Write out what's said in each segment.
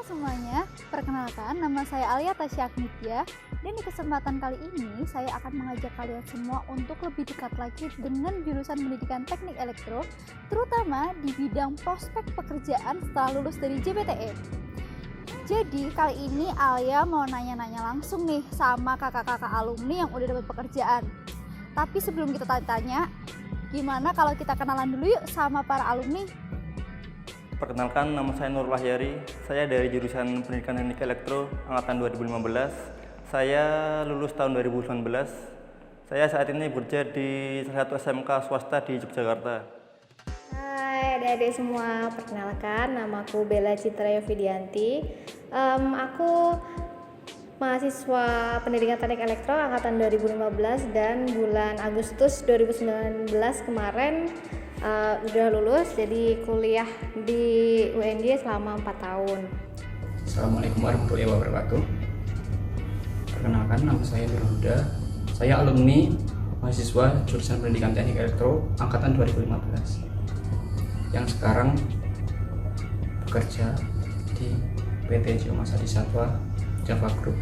semuanya, perkenalkan nama saya Alia Tasya Agnitia dan di kesempatan kali ini saya akan mengajak kalian semua untuk lebih dekat lagi dengan jurusan pendidikan teknik elektro, terutama di bidang prospek pekerjaan setelah lulus dari JPTE. Jadi kali ini Alia mau nanya-nanya langsung nih sama kakak-kakak alumni yang udah dapat pekerjaan. Tapi sebelum kita tanya-tanya, gimana kalau kita kenalan dulu yuk sama para alumni? Perkenalkan, nama saya Nur Wahyari. Saya dari jurusan Pendidikan Teknik Elektro angkatan 2015. Saya lulus tahun 2019. Saya saat ini bekerja di salah satu SMK swasta di Yogyakarta. Hai adik-adik semua, perkenalkan namaku Bella Citra Yovidianti. Aku mahasiswa Pendidikan Teknik Elektro angkatan 2015 dan bulan Agustus 2019 kemarin udah lulus, jadi kuliah di UNJ selama 4 tahun. Assalamualaikum warahmatullahi wabarakatuh. Perkenalkan, nama saya Nur Huda. Saya alumni mahasiswa jurusan Pendidikan Teknik Elektro angkatan 2015 yang sekarang bekerja di PT Geomasadi Satwa Java Group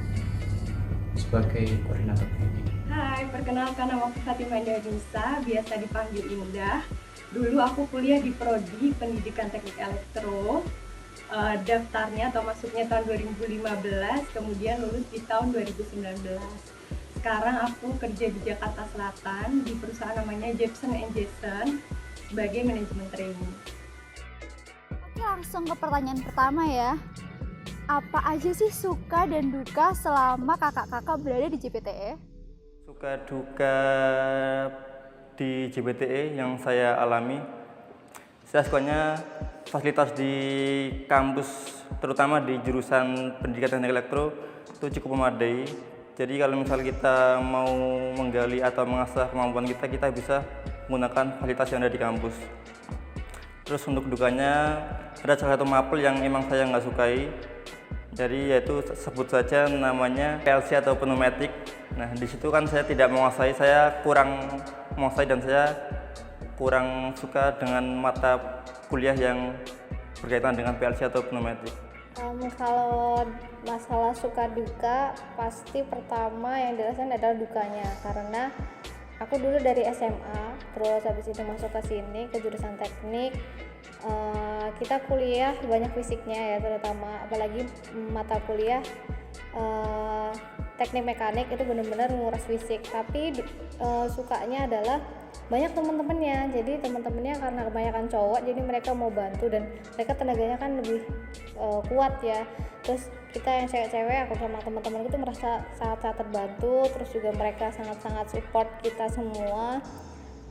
sebagai koordinator teknik. Hai, perkenalkan nama aku Fatimah Indah, biasa dipanggil Indah. Dulu aku kuliah di Prodi Pendidikan Teknik Elektro. Daftarnya atau masuknya tahun 2015, kemudian lulus di tahun 2019. Sekarang aku kerja di Jakarta Selatan di perusahaan namanya Jepson & Jason sebagai manajemen training. Oke, langsung ke pertanyaan pertama ya. Apa aja sih suka dan duka selama kakak-kakak berada di JPTE? Suka duka di JPTE yang saya alami, saya sukanya fasilitas di kampus, terutama di jurusan Pendidikan Teknik Elektro itu cukup memadai. Jadi kalau misalnya kita mau menggali atau mengasah kemampuan kita bisa menggunakan fasilitas yang ada di kampus. Terus untuk dukanya, ada salah satu mapel yang emang saya nggak sukai. Jadi yaitu sebut saja namanya PLC atau pneumatik. Nah, di situ kan saya tidak menguasai, saya kurang menguasai dan saya kurang suka dengan mata kuliah yang berkaitan dengan PLC atau pneumatik. Kalau masalah suka duka, pasti pertama yang dirasain adalah dukanya, karena aku dulu dari SMA, terus habis itu masuk ke sini ke jurusan teknik. Kita kuliah banyak fisiknya ya, terutama apalagi mata kuliah teknik mekanik itu benar-benar menguras fisik. Tapi sukanya adalah banyak teman-temannya, jadi teman-temannya karena kebanyakan cowok jadi mereka mau bantu dan mereka tenaganya kan lebih kuat ya. Terus kita yang cewek-cewek, aku sama teman-teman itu merasa sangat-sangat terbantu. Terus juga mereka sangat-sangat support kita semua.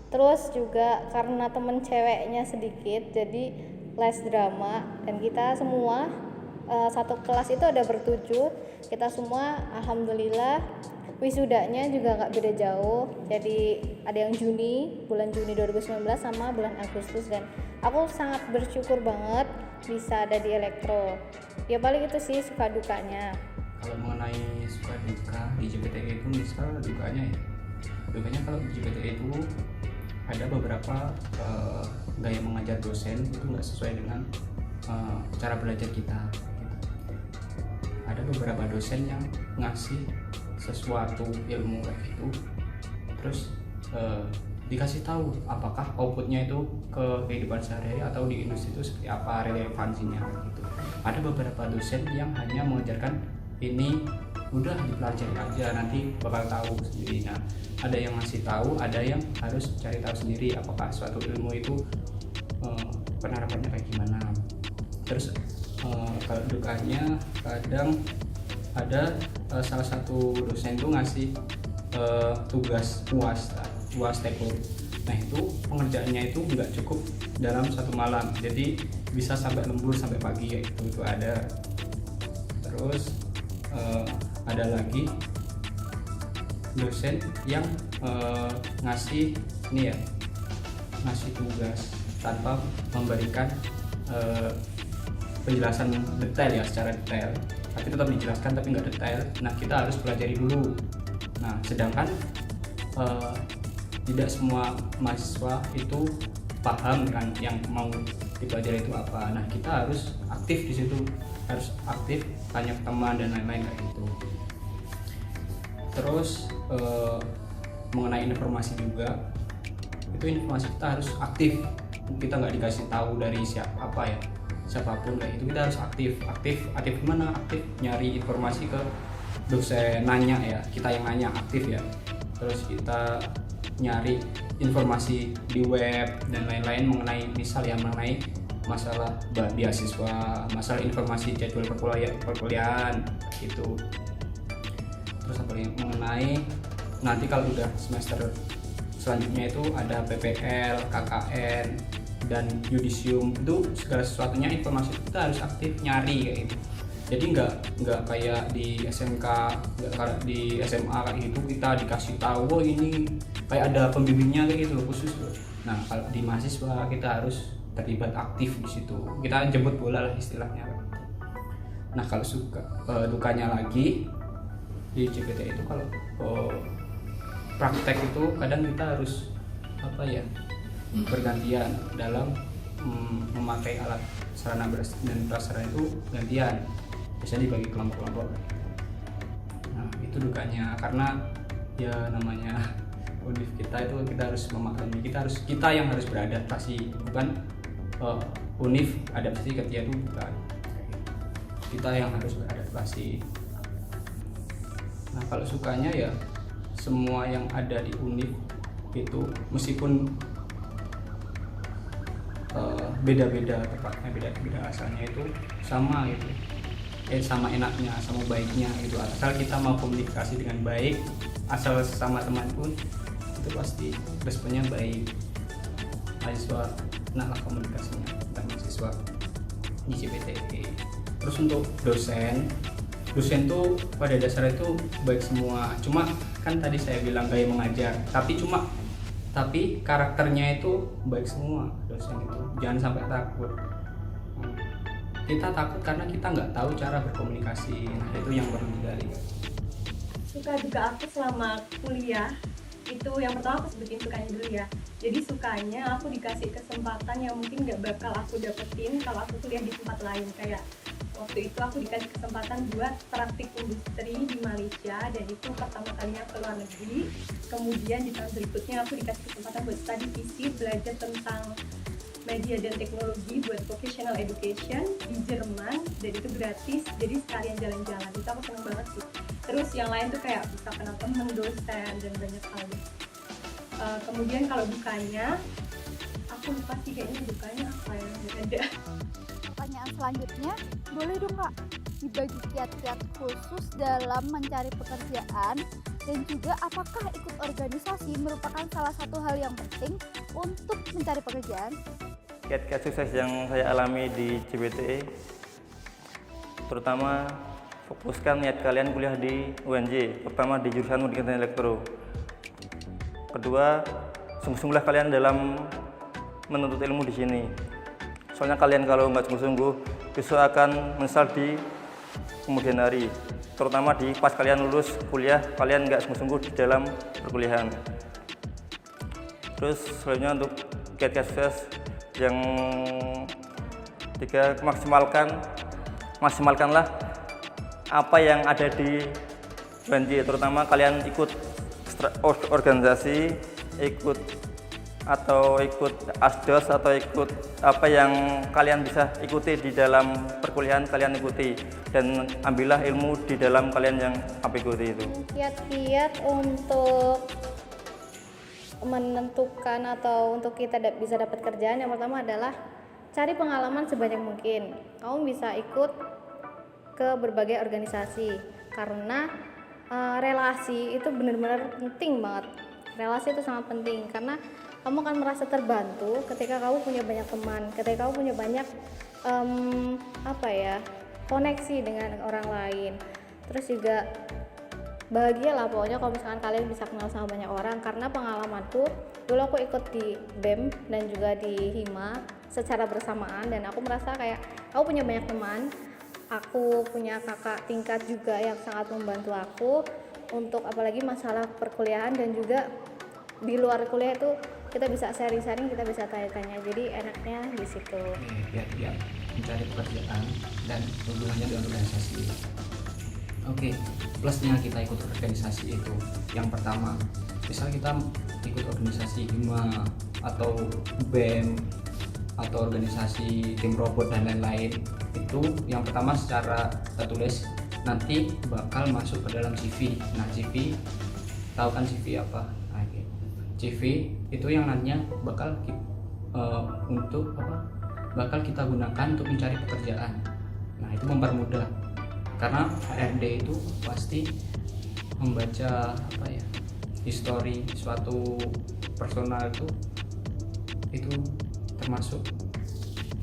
Terus juga karena temen ceweknya sedikit jadi les drama, dan kita semua satu kelas itu ada bertujuh, kita semua alhamdulillah wisudanya juga nggak beda jauh. Jadi ada yang bulan Juni 2019 sama bulan Agustus, dan aku sangat bersyukur banget bisa ada di elektro. Ya paling itu sih suka dukanya. Kalau mengenai suka duka di JPTE itu, misal dukanya kalau di JPTE itu ada beberapa gaya mengajar dosen itu nggak sesuai dengan cara belajar kita. Ada beberapa dosen yang ngasih sesuatu ilmu kayak gitu, terus dikasih tahu apakah outputnya itu ke kehidupan sehari-hari atau di industri itu seperti apa relevansinya gitu. Ada beberapa dosen yang hanya mengajarkan ini udah dipelajari aja, nanti bakal tahu sendiri. Nah, ada yang ngasih tahu, ada yang harus cari tahu sendiri apakah suatu ilmu itu penerapannya kayak gimana. Terus kalau dukanya, kadang ada salah satu dosen itu ngasih tugas UAS teknik. Nah, itu pengerjaannya itu nggak cukup dalam satu malam, jadi bisa sampai lembur sampai pagi kayak gitu, itu ada. Terus ada lagi dosen yang ngasih tugas tanpa memberikan penjelasan detail ya, secara detail, tapi tetap dijelaskan tapi nggak detail. Nah, kita harus pelajari dulu. Nah, sedangkan tidak semua mahasiswa itu paham kan yang mau dipelajari itu apa. Nah, kita harus aktif di situ harus aktif, tanya ke teman dan lain-lain kayak gitu. Terus mengenai informasi juga, itu informasi kita harus aktif, kita nggak dikasih tahu dari siapapun kayak itu, kita harus aktif gimana, aktif nyari informasi ke dosen, nanya ya, kita yang nanya aktif ya, terus kita nyari informasi di web dan lain-lain mengenai mengenai masalah beasiswa, masalah informasi jadwal perkuliahan gitu. Terus apa lagi, mengenai nanti kalau udah semester selanjutnya itu ada PPL, KKN, dan yudisium, itu segala sesuatunya informasi kita harus aktif nyari kayak gitu. Jadi nggak kayak di SMK, nggak kayak di SMA kayak gitu kita dikasih tahu ini kayak ada pembimbingnya kayak gitu khusus. Nah kalau di mahasiswa kita harus terlibat aktif di situ, kita jemput bola lah istilahnya. Nah kalau dukanya lagi di JPT itu, kalau praktek itu kadang kita harus bergantian dalam memakai alat sarana dan prasarana itu gantian, biasanya dibagi kelompok-kelompok. Nah itu dukanya, karena ya namanya univ kita itu kita harus memaklumi, kita yang harus beradaptasi, bukan univ adaptasi ke dia itu, bukan, kita yang harus beradaptasi. Nah kalau sukanya ya semua yang ada di univ itu meskipun beda-beda tempatnya, beda-beda asalnya itu sama gitu, sama enaknya, sama baiknya gitu. Asal kita mau komunikasi dengan baik, asal sama teman pun itu pasti responnya baik. Mahasiswa enaklah komunikasinya tentang mahasiswa di JPTE. Terus untuk dosen tuh pada dasarnya itu baik semua, cuma kan tadi saya bilang gaya mengajar, tapi karakternya itu baik semua dosen itu. Jangan sampai takut. Kita takut karena kita nggak tahu cara berkomunikasi. Nah itu yang perlu digali. Suka duka aku selama kuliah itu, yang pertama aku sebutin sukanya dulu ya. Jadi sukanya aku dikasih kesempatan yang mungkin nggak bakal aku dapetin kalau aku kuliah di tempat lain. Kayak waktu itu aku dikasih kesempatan buat praktik industri di Malaysia, dan itu pertama kalinya ke luar negeri. Kemudian di tahun berikutnya aku dikasih kesempatan buat study visit, belajar tentang media dan teknologi buat vocational education di Jerman, dan itu gratis, jadi sekalian jalan-jalan. Itu aku seneng banget sih. Terus yang lain tuh kayak bisa kenal temen, dosen, dan banyak hal. Kemudian kalau dukanya, aku lupa sih kayaknya dukanya apa ya, nggak ada. Pertanyaan selanjutnya, boleh dong Kak dibagi kiat-kiat khusus dalam mencari pekerjaan, dan juga apakah ikut organisasi merupakan salah satu hal yang penting untuk mencari pekerjaan? Kiat-kiat sukses yang saya alami di JPTE, terutama fokuskan niat kalian kuliah di UNJ, pertama di jurusan Pendidikan Elektro. Kedua, sungguh-sungguhlah kalian dalam menuntut ilmu di sini. Soalnya kalian kalau nggak sungguh-sungguh, besok akan menyesal di kemudian hari. Terutama di pas kalian lulus kuliah, kalian nggak sungguh-sungguh di dalam perkuliahan. Terus selanjutnya untuk kiat-kiat sukses yang tiga, maksimalkanlah apa yang ada di UNJ, terutama kalian ikut organisasi, ikut asdos, atau ikut apa yang kalian bisa ikuti di dalam perkuliahan, kalian ikuti dan ambillah ilmu di dalam kalian yang apa ikuti itu. Kiat-kiat untuk menentukan atau untuk kita bisa dapat kerjaan, yang pertama adalah cari pengalaman sebanyak mungkin. Kamu bisa ikut ke berbagai organisasi, karena relasi itu benar-benar penting banget. Relasi itu sangat penting karena kamu akan merasa terbantu ketika kamu punya banyak teman, ketika kamu punya banyak koneksi dengan orang lain. Terus juga bahagia lah pokoknya kalau misalkan kalian bisa kenal sama banyak orang. Karena pengalamanku dulu aku ikut di BEM dan juga di HIMA secara bersamaan, dan aku merasa kayak aku punya banyak teman. Aku punya kakak tingkat juga yang sangat membantu aku untuk apalagi masalah perkuliahan, dan juga di luar kuliah itu kita bisa sharing-sharing, kita bisa tanya-tanya, jadi enaknya di situ. Biar dia mencari pekerjaan dan hubungannya dengan organisasi. Oke, plusnya kita ikut organisasi itu yang pertama, misal kita ikut organisasi HIMA atau BEM atau organisasi tim robot dan lain-lain, itu yang pertama secara tertulis nanti bakal masuk ke dalam CV. Nah, CV, tahu kan CV apa? Nah, CV itu yang nantinya bakal untuk apa? Bakal kita gunakan untuk mencari pekerjaan. Nah, itu mempermudah karena HRD itu pasti membaca apa ya, histori suatu personal itu termasuk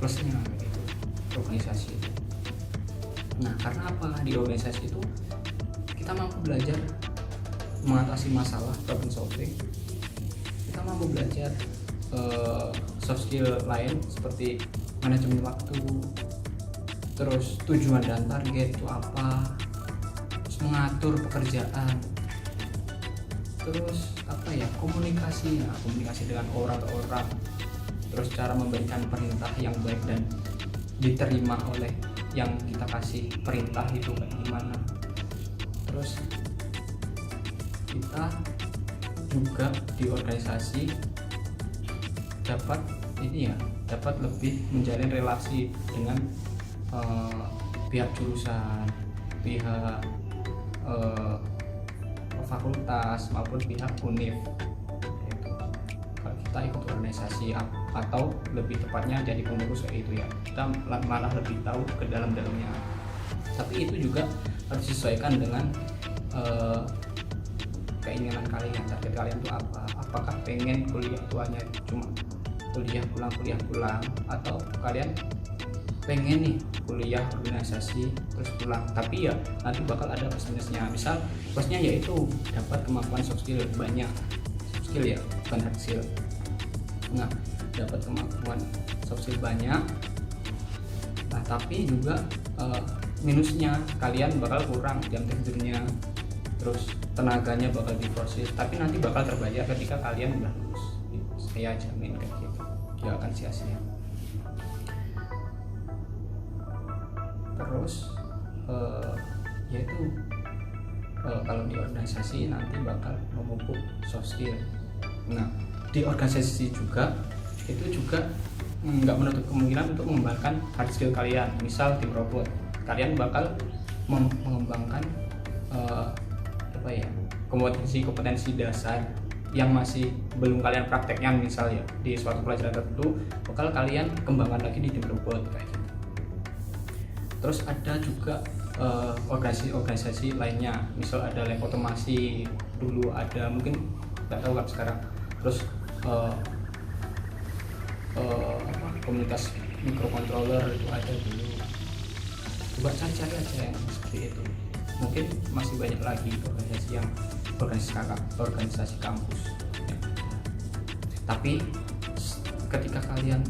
plusnya itu organisasi. Nah, karena apa? Di organisasi itu kita mampu belajar mengatasi masalah, problem solving. Kita mampu belajar soft skill lain seperti manajemen waktu, terus tujuan dan target itu apa, terus mengatur pekerjaan, terus apa ya, komunikasi dengan orang-orang, terus cara memberikan perintah yang baik dan diterima oleh yang kita kasih perintah itu kayak gimana. Terus kita juga di organisasi dapat lebih menjalin relasi dengan pihak jurusan, pihak fakultas maupun pihak univ. Kalau kita ikut organisasi atau lebih tepatnya jadi pengurus kayak itu ya, kita malah lebih tahu ke dalam-dalamnya. Tapi itu juga harus disesuaikan dengan keinginan kalian, target kalian itu apa. Apakah pengen kuliah itu hanya cuma kuliah pulang, atau kalian pengen nih kuliah organisasi terus pulang, tapi ya nanti bakal ada plus minusnya. Misal plusnya yaitu dapat kemampuan soft skill banyak, soft skill ya bukan hard skill. Nah, dapat kemampuan soft skill banyak. Nah, tapi juga minusnya kalian bakal kurang jam tidurnya, terus tenaganya bakal diproses, tapi nanti bakal terbayar ketika kalian udah lulus. Saya jamin kayak gitu, gak akan sia-sia. Terus yaitu kalau di organisasi nanti bakal memupuk soft skill. Nah, di organisasi juga itu juga nggak menutup kemungkinan untuk mengembangkan hard skill kalian. Misal tim robot, kalian bakal mengembangkan kompetensi dasar yang masih belum kalian praktekkan, misal ya di suatu pelajaran tertentu bakal kalian kembangkan lagi di tim robot kayak gitu. Terus ada juga organisasi lainnya, misal ada lab otomasi, dulu ada, mungkin nggak tahu kan sekarang. Terus komunitas microcontroller itu ada dulu. Coba cari-cari aja yang seperti itu. Mungkin masih banyak lagi organisasi kampus. Tapi ketika kalian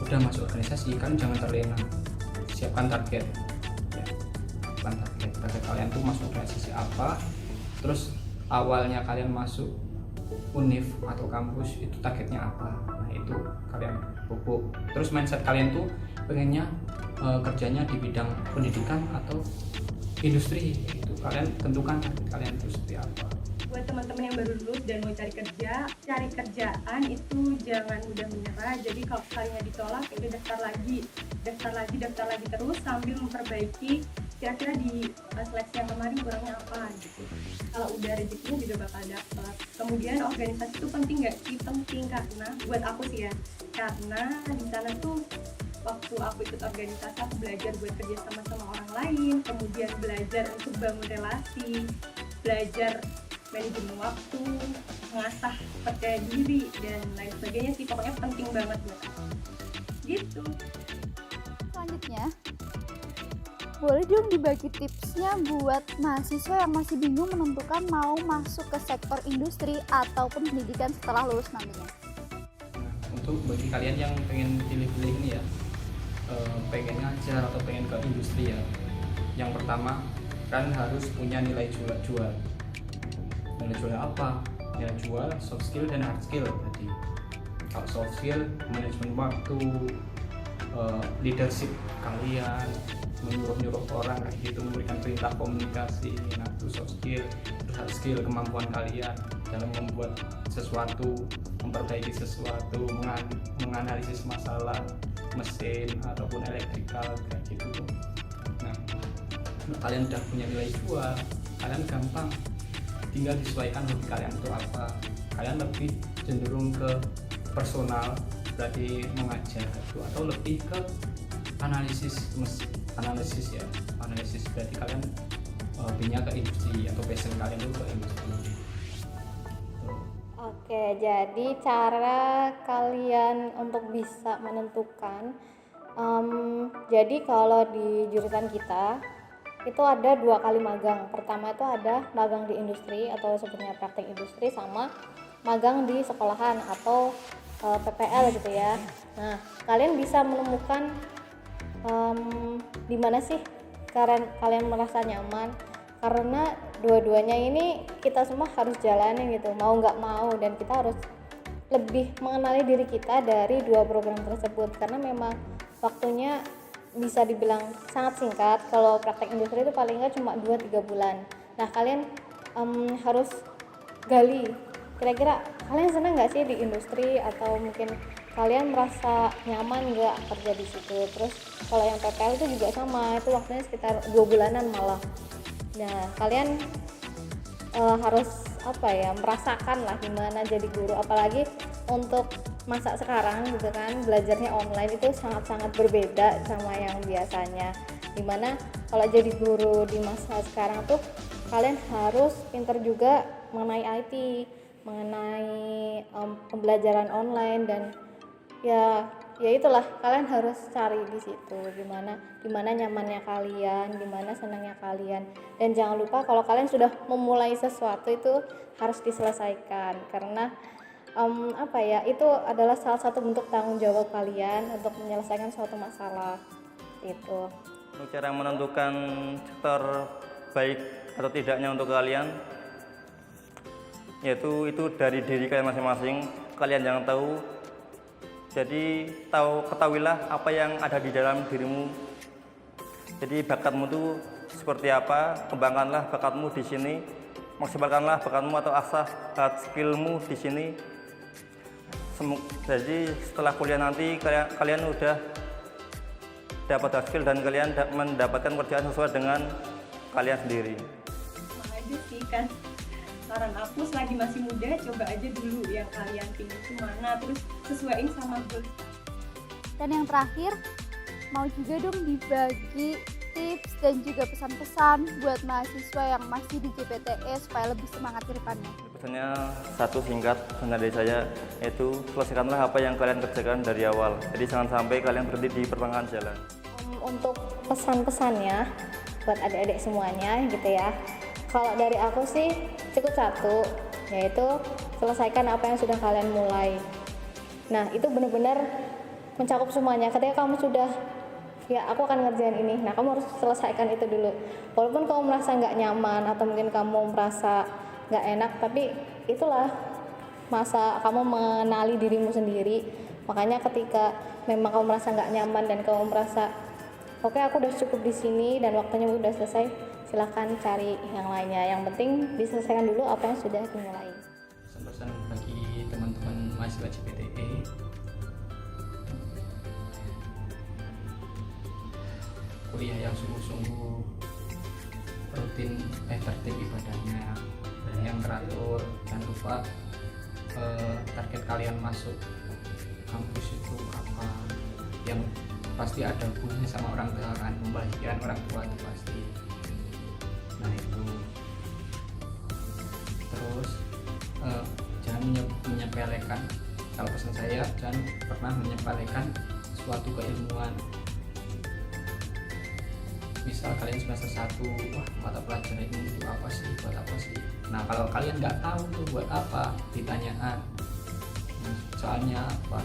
udah masuk organisasi, kan jangan terlena. Siapkan target. Target kalian tuh masuk organisasi apa. Terus awalnya kalian masuk univ atau kampus itu targetnya apa. Nah, itu kalian pupuk. Terus mindset kalian tuh pengennya kerjanya di bidang pendidikan atau industri, itu kalian tentukan kalian itu seperti apa. Buat teman-teman yang baru lulus dan mau cari kerjaan itu jangan mudah menyerah. Jadi kalau kalian ditolak, itu daftar lagi terus sambil memperbaiki kira-kira di seleksi yang kemarin kurangnya apa gitu. Kalau udah rezekinya juga bakal dapet. Kemudian organisasi itu penting nggak sih? Penting, karena buat aku sih ya, karena di sana tuh waktu aku ikut organisasi aku belajar buat kerja sama orang lain, kemudian belajar untuk bangun relasi, belajar manajemen waktu, mengasah percaya diri dan lain sebagainya sih. Pokoknya penting banget buat aku gitu. Selanjutnya, boleh dong dibagi tipsnya buat mahasiswa yang masih bingung menentukan mau masuk ke sektor industri ataupun pendidikan setelah lulus nantinya. Untuk bagi kalian yang pengen pilih-pilih ini ya, pengen ngajar atau pengen ke industri ya, yang pertama kan harus punya nilai jual. Nilai jual apa? nilai jual, soft skill dan hard skill tadi. Kalau soft skill, manajemen waktu, leadership kalian, menyuruh orang kayak gitu, memberikan perintah komunikasi. Nah itu soft skill. Terus hard skill, kemampuan kalian dalam membuat sesuatu, memperbaiki sesuatu, menganalisis masalah mesin ataupun elektrikal kayak gitu. Nah kalian udah punya nilai jual, kalian gampang tinggal disesuaikan hobi kalian itu apa. Kalian lebih cenderung ke personal, berarti mengajar gitu, atau lebih ke analisis ya, analisis berarti kalian hobinya ke industri atau passion kalian itu ke industri. Oke, jadi cara kalian untuk bisa menentukan, jadi kalau di jurusan kita itu ada 2 kali magang. Pertama itu ada magang di industri atau sebenarnya praktek industri, sama magang di sekolahan atau PPL gitu ya. Nah, kalian bisa menemukan di mana sih kalian merasa nyaman, karena dua-duanya ini kita semua harus jalanin gitu, mau nggak mau, dan kita harus lebih mengenali diri kita dari 2 program tersebut, karena memang waktunya bisa dibilang sangat singkat. Kalau praktek industri itu paling nggak cuma 2-3 bulan. Nah kalian harus gali kira-kira kalian senang nggak sih di industri, atau mungkin kalian merasa nyaman nggak kerja di situ. Terus kalau yang PPL itu juga sama, itu waktunya sekitar 2 bulanan malah. Nah kalian harus merasakan lah gimana jadi guru, apalagi untuk masa sekarang gitu kan, belajarnya online itu sangat-sangat berbeda sama yang biasanya. Dimana kalau jadi guru di masa sekarang tuh kalian harus pintar juga mengenai IT, mengenai pembelajaran online, dan ya itulah, kalian harus cari di situ dimana nyamannya kalian, dimana senangnya kalian. Dan jangan lupa kalau kalian sudah memulai sesuatu itu harus diselesaikan, karena itu adalah salah satu bentuk tanggung jawab kalian untuk menyelesaikan suatu masalah itu. Untuk cara menentukan sektor baik atau tidaknya untuk kalian, yaitu itu dari diri kalian masing-masing, kalian yang tahu. Jadi ketahuilah apa yang ada di dalam dirimu. Jadi bakatmu itu seperti apa, kembangkanlah bakatmu di sini, maksimalkanlah bakatmu atau asah skillmu di sini. Jadi setelah kuliah nanti kalian udah dapat skill dan kalian mendapatkan kerjaan sesuai dengan kalian sendiri. Sama aja sih kan, saran aku selagi masih muda coba aja dulu yang kalian pilih itu mana, terus sesuaiin sama goal. Dan yang terakhir, mau juga dong dibagi tips dan juga pesan-pesan buat mahasiswa yang masih di JPTE supaya lebih semangat ke depannya. Pesannya satu singkat, pesan dari saya, yaitu selesaikanlah apa yang kalian kerjakan dari awal. Jadi jangan sampai kalian berhenti di pertengahan jalan. Untuk pesan-pesannya buat adik-adik semuanya gitu ya, kalau dari aku sih cukup satu, yaitu selesaikan apa yang sudah kalian mulai. Nah itu benar-benar mencakup semuanya. Ketika kamu sudah, ya aku akan ngerjain ini, nah kamu harus selesaikan itu dulu. Walaupun kamu merasa nggak nyaman atau mungkin kamu merasa nggak enak, tapi itulah masa kamu mengenali dirimu sendiri. Makanya ketika memang kamu merasa nggak nyaman dan kamu merasa oke, aku udah cukup di sini dan waktunya udah selesai, silahkan cari yang lainnya. Yang penting diselesaikan dulu apa yang sudah dimulai. Pesan bagi teman-teman mahasiswa JPTE, kuliah yang sungguh-sungguh, rutin tertib ibadahnya, dan yang teratur. Jangan lupa target kalian masuk kampus itu apa, yang pasti ada hubungannya sama orang tua kan, membahagiakan orang tua itu pasti. Nah itu terus jangan menyepelekan, kalau pesan saya jangan pernah menyepelekan suatu keilmuan. Misal kalian semester 1, wah mata pelajaran ini itu apa sih, buat apa sih. Nah kalau kalian nggak tahu tuh buat apa, ditanyaan soalnya apa,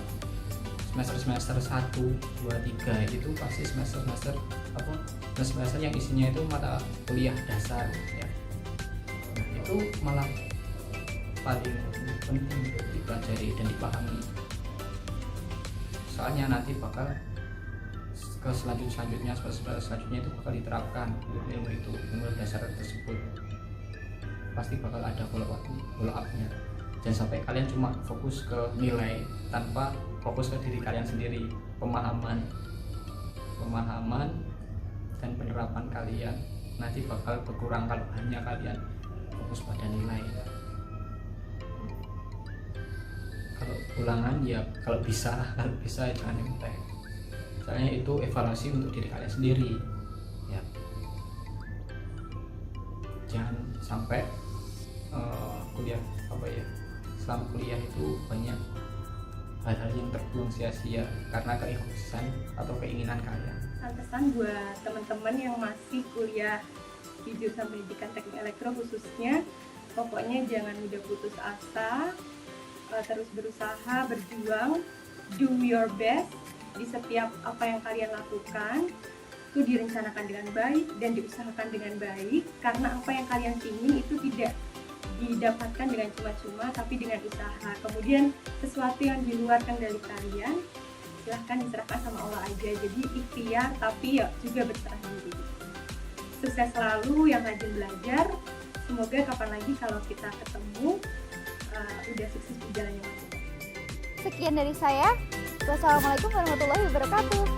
semester 1, 2, 3 itu pasti semester yang isinya itu mata kuliah dasar ya. Nah, itu malah paling penting untuk dipelajari dan dipahami, soalnya nanti bakal ke selanjutnya itu bakal diterapkan ilmu dasar tersebut, pasti bakal ada follow up-nya. Jangan sampai kalian cuma fokus ke nilai tanpa fokus ke diri kalian sendiri, pemahaman dan penerapan kalian nanti bakal berkurang kalau hanya kalian fokus pada nilai. Kalau ulangan ya kalau bisa jangan nyontek, soalnya itu evaluasi untuk diri kalian sendiri ya. Jangan sampai selama kuliah itu banyak hal-hal yang terbuang sia-sia karena keikhlasan atau keinginan kalian. Pesan buat teman-teman yang masih kuliah di jurusan pendidikan teknik elektro khususnya, pokoknya jangan mudah putus asa, terus berusaha, berjuang, do your best di setiap apa yang kalian lakukan itu direncanakan dengan baik dan diusahakan dengan baik, karena apa yang kalian ingin itu tidak didapatkan dengan cuma-cuma tapi dengan usaha. Kemudian sesuatu yang di luar kendali kalian silahkan diserahkan sama Allah aja, jadi ikhtiar tapi ya juga berserah diri. Sukses selalu yang rajin belajar, semoga kapan lagi kalau kita ketemu udah sukses di jalan yang masing-masing. Sekian dari saya. Wassalamualaikum warahmatullahi wabarakatuh.